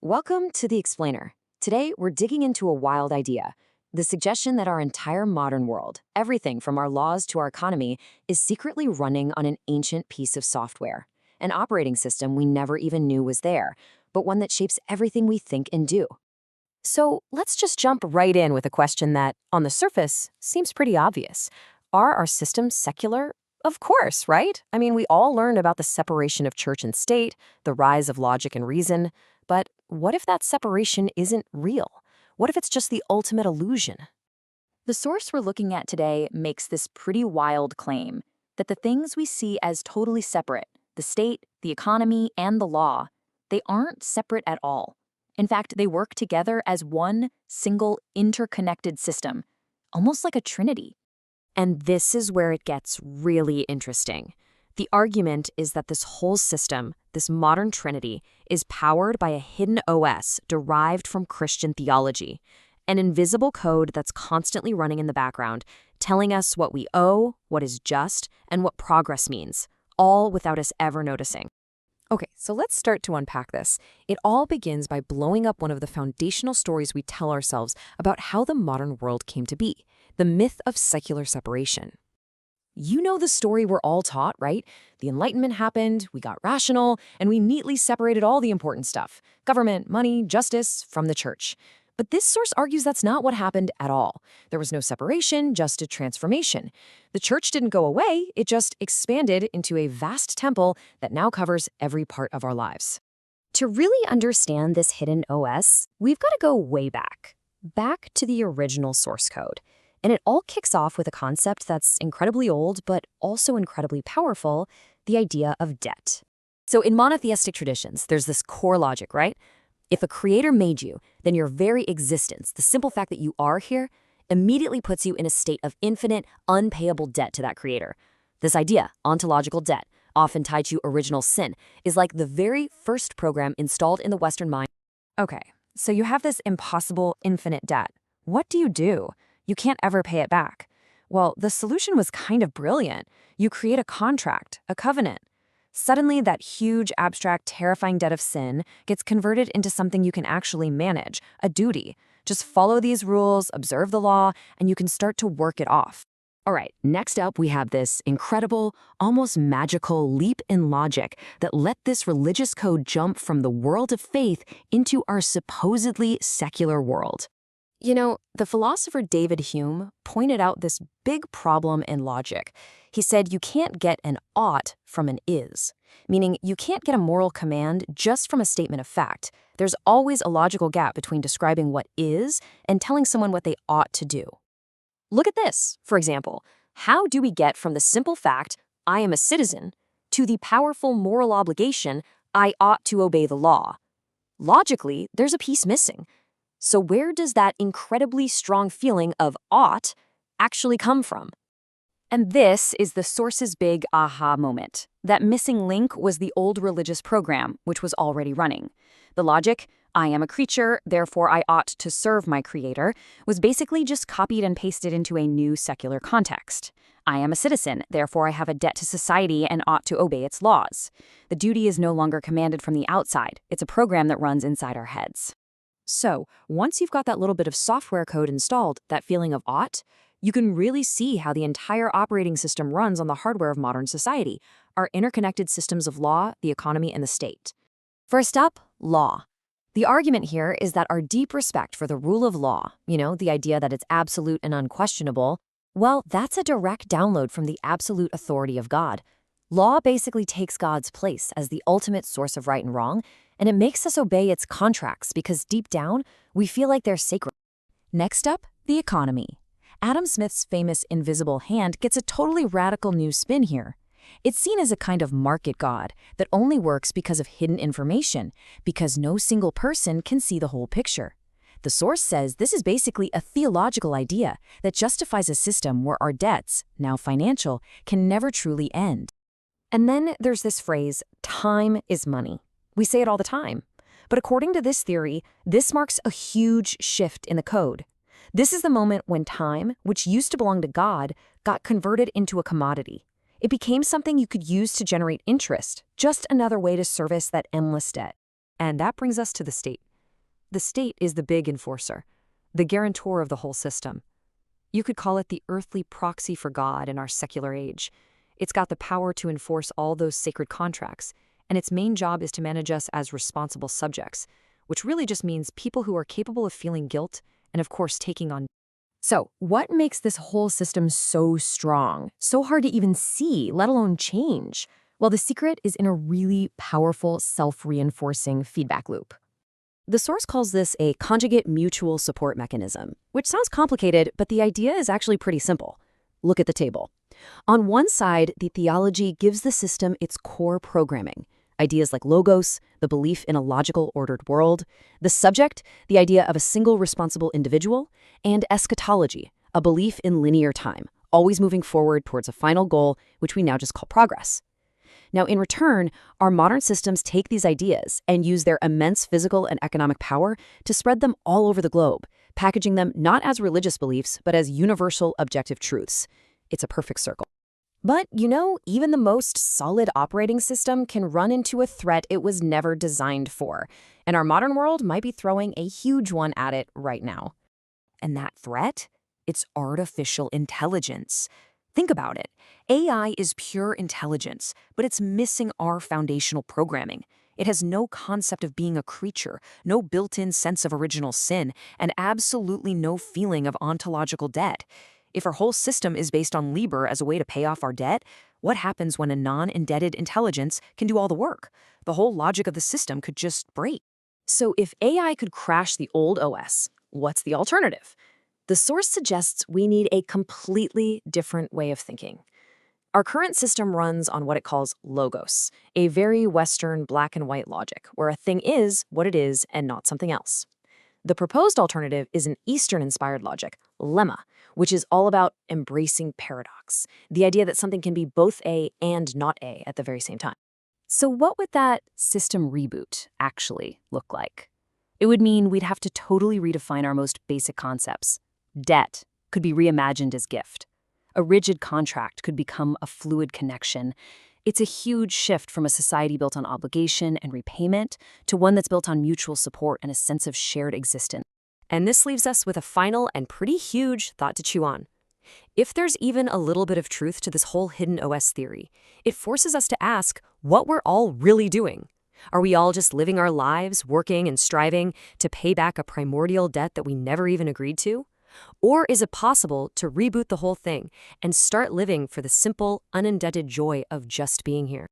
Welcome to The Explainer. Today, we're digging into a wild idea, the suggestion that our entire modern world, everything from our laws to our economy, is secretly running on an ancient piece of software, an operating system we never even knew was there, but one that shapes everything we think and do. So let's just jump right in with a question that, on the surface, seems pretty obvious. Are our systems secular? Of course, right? I mean, we all learned about the separation of church and state, the rise of logic and reason. But what if that separation isn't real? What if it's just the ultimate illusion? The source we're looking at today makes this pretty wild claim that the things we see as totally separate, the state, the economy, and the law, they aren't separate at all. In fact, they work together as one single interconnected system, almost like a trinity. And this is where it gets really interesting. The argument is that this whole system, this modern trinity, is powered by a hidden OS derived from Christian theology, an invisible code that's constantly running in the background, telling us what we owe, what is just, and what progress means, all without us ever noticing. Okay, so let's start to unpack this. It all begins by blowing up one of the foundational stories we tell ourselves about how the modern world came to be, the myth of secular separation. You know the story we're all taught, right? The Enlightenment happened, we got rational, and we neatly separated all the important stuff, government, money, justice, from the church. But this source argues that's not what happened at all. There was no separation, just a transformation. The church didn't go away, it just expanded into a vast temple that now covers every part of our lives. To really understand this hidden OS, we've got to go way back to the original source code. And it all kicks off with a concept that's incredibly old, but also incredibly powerful, the idea of debt. So in monotheistic traditions, there's this core logic, right? If a creator made you, then your very existence, the simple fact that you are here, immediately puts you in a state of infinite, unpayable debt to that creator. This idea, ontological debt, often tied to original sin, is like the very first program installed in the Western mind. Okay, so you have this impossible, infinite debt. What do? You can't ever pay it back. Well, the solution was kind of brilliant. You create a contract, a covenant. Suddenly, that huge, abstract, terrifying debt of sin gets converted into something you can actually manage, a duty. Just follow these rules, observe the law, and you can start to work it off. All right, next up, we have this incredible, almost magical leap in logic that let this religious code jump from the world of faith into our supposedly secular world. You know, the philosopher David Hume pointed out this big problem in logic. He said you can't get an ought from an is, meaning you can't get a moral command just from a statement of fact. There's always a logical gap between describing what is and telling someone what they ought to do. Look at this, for example. How do we get from the simple fact, I am a citizen, to the powerful moral obligation, I ought to obey the law? Logically, there's a piece missing. So where does that incredibly strong feeling of ought actually come from? And this is the source's big aha moment. That missing link was the old religious program, which was already running. The logic, I am a creature, therefore I ought to serve my creator, was basically just copied and pasted into a new secular context. I am a citizen, therefore I have a debt to society and ought to obey its laws. The duty is no longer commanded from the outside. It's a program that runs inside our heads. So, once you've got that little bit of software code installed, that feeling of ought, you can really see how the entire operating system runs on the hardware of modern society, our interconnected systems of law, the economy, and the state. First up, law. The argument here is that our deep respect for the rule of law, the idea that it's absolute and unquestionable, well, that's a direct download from the absolute authority of God. Law basically takes God's place as the ultimate source of right and wrong, and it makes us obey its contracts because deep down, we feel like they're sacred. Next up, the economy. Adam Smith's famous invisible hand gets a totally radical new spin here. It's seen as a kind of market god that only works because of hidden information, because no single person can see the whole picture. The source says this is basically a theological idea that justifies a system where our debts, now financial, can never truly end. And then there's this phrase, time is money. We say it all the time. But according to this theory, this marks a huge shift in the code. This is the moment when time, which used to belong to God, got converted into a commodity. It became something you could use to generate interest, just another way to service that endless debt. And that brings us to the state. The state is the big enforcer, the guarantor of the whole system. You could call it the earthly proxy for God in our secular age. It's got the power to enforce all those sacred contracts, and its main job is to manage us as responsible subjects, which really just means people who are capable of feeling guilt and, of course, taking on. So, what makes this whole system so strong, so hard to even see, let alone change? Well, the secret is in a really powerful, self-reinforcing feedback loop. The source calls this a conjugate mutual support mechanism, which sounds complicated, but the idea is actually pretty simple. Look at the table. On one side, the theology gives the system its core programming. Ideas like logos, the belief in a logical, ordered world. The subject, the idea of a single responsible individual. And eschatology, a belief in linear time, always moving forward towards a final goal, which we now just call progress. Now, in return, our modern systems take these ideas and use their immense physical and economic power to spread them all over the globe, packaging them not as religious beliefs, but as universal objective truths. It's a perfect circle. But, even the most solid operating system can run into a threat it was never designed for. And our modern world might be throwing a huge one at it right now. And that threat? It's artificial intelligence. Think about it. AI is pure intelligence, but it's missing our foundational programming. It has no concept of being a creature, no built-in sense of original sin, and absolutely no feeling of ontological debt. If our whole system is based on Liber as a way to pay off our debt, what happens when a non-indebted intelligence can do all the work? The whole logic of the system could just break. So if AI could crash the old OS, what's the alternative? The source suggests we need a completely different way of thinking. Our current system runs on what it calls logos, a very Western black and white logic, where a thing is what it is and not something else. The proposed alternative is an Eastern-inspired logic, lemma, which is all about embracing paradox, the idea that something can be both A and not A at the very same time. So what would that system reboot actually look like? It would mean we'd have to totally redefine our most basic concepts. Debt could be reimagined as gift. A rigid contract could become a fluid connection. It's a huge shift from a society built on obligation and repayment to one that's built on mutual support and a sense of shared existence. And this leaves us with a final and pretty huge thought to chew on. If there's even a little bit of truth to this whole hidden OS theory, it forces us to ask what we're all really doing. Are we all just living our lives, working and striving to pay back a primordial debt that we never even agreed to? Or is it possible to reboot the whole thing and start living for the simple, unindebted joy of just being here?